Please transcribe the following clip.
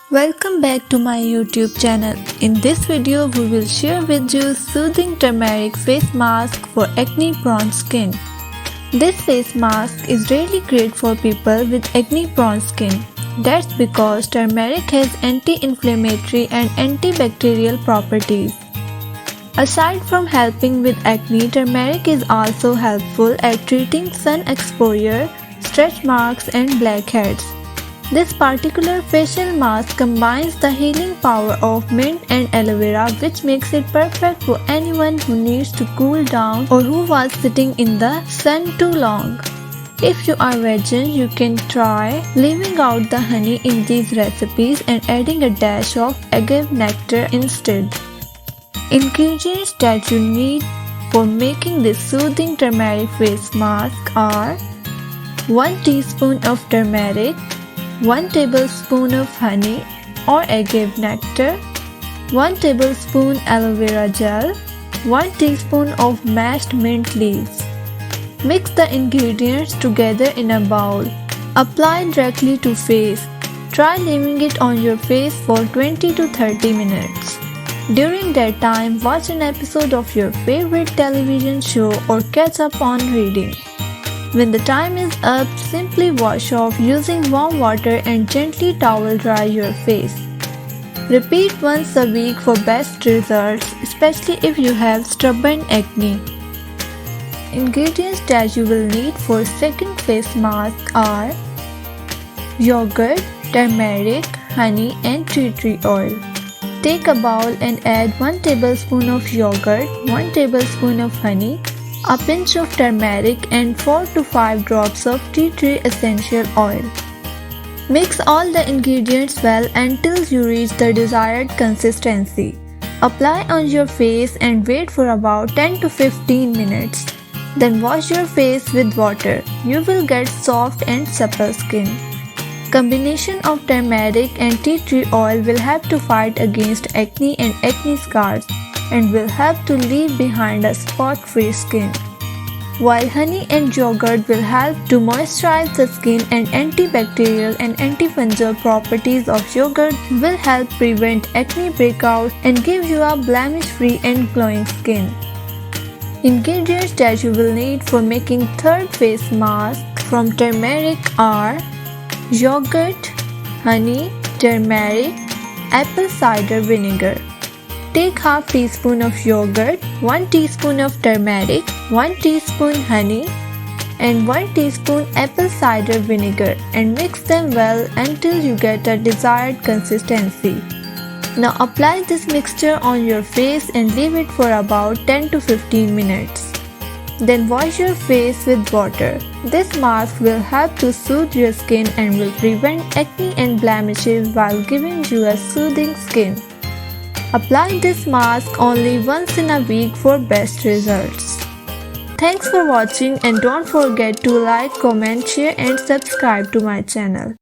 Welcome back to my YouTube channel. In this video, we will share with you soothing turmeric face mask for acne prone skin. This face mask is really great for people with acne prone skin. That's because turmeric has anti-inflammatory and antibacterial properties. Aside from helping with acne, turmeric is also helpful at treating sun exposure, stretch marks and blackheads. This particular facial mask combines the healing power of mint and aloe vera, which makes it perfect for anyone who needs to cool down or who was sitting in the sun too long. If you are vegan, you can try leaving out the honey in these recipes and adding a dash of agave nectar instead. Ingredients that you need for making this soothing turmeric face mask are 1 teaspoon of turmeric, 1 tablespoon of honey or agave nectar, 1 tablespoon aloe vera gel, 1 teaspoon of mashed mint leaves. Mix the ingredients together in a bowl. Apply directly to face. Try leaving it on your face for 20 to 30 minutes. During that time, watch an episode of your favorite television show or catch up on reading. When the time is up, simply wash off using warm water and gently towel dry your face. Repeat once a week for best results, especially if you have stubborn acne. Ingredients that you will need for second face mask are yogurt, turmeric, honey and tea tree oil. Take a bowl and add 1 tablespoon of yogurt, 1 tablespoon of honey, a pinch of turmeric and 4 to 5 drops of tea tree essential oil. Mix all the ingredients well until you reach the desired consistency. Apply on your face and wait for about 10 to 15 minutes. Then wash your face with water. You will get soft and supple skin. Combination of turmeric and tea tree oil will help to fight against acne and acne scars and will help to leave behind a spot-free skin. While honey and yogurt will help to moisturize the skin and antibacterial and antifungal properties of yogurt will help prevent acne breakout and give you a blemish-free and glowing skin. Ingredients that you will need for making third face mask from turmeric are yogurt, honey, turmeric, apple cider vinegar. Take half teaspoon of yogurt, 1 teaspoon of turmeric, 1 teaspoon honey and 1 teaspoon apple cider vinegar and mix them well until you get a desired consistency. Now apply this mixture on your face and leave it for about 10 to 15 minutes. Then wash your face with water. This mask will help to soothe your skin and will prevent acne and blemishes while giving you a soothing skin. Apply this mask only once in a week for best results. Thanks for watching and don't forget to like, comment, share and subscribe to my channel.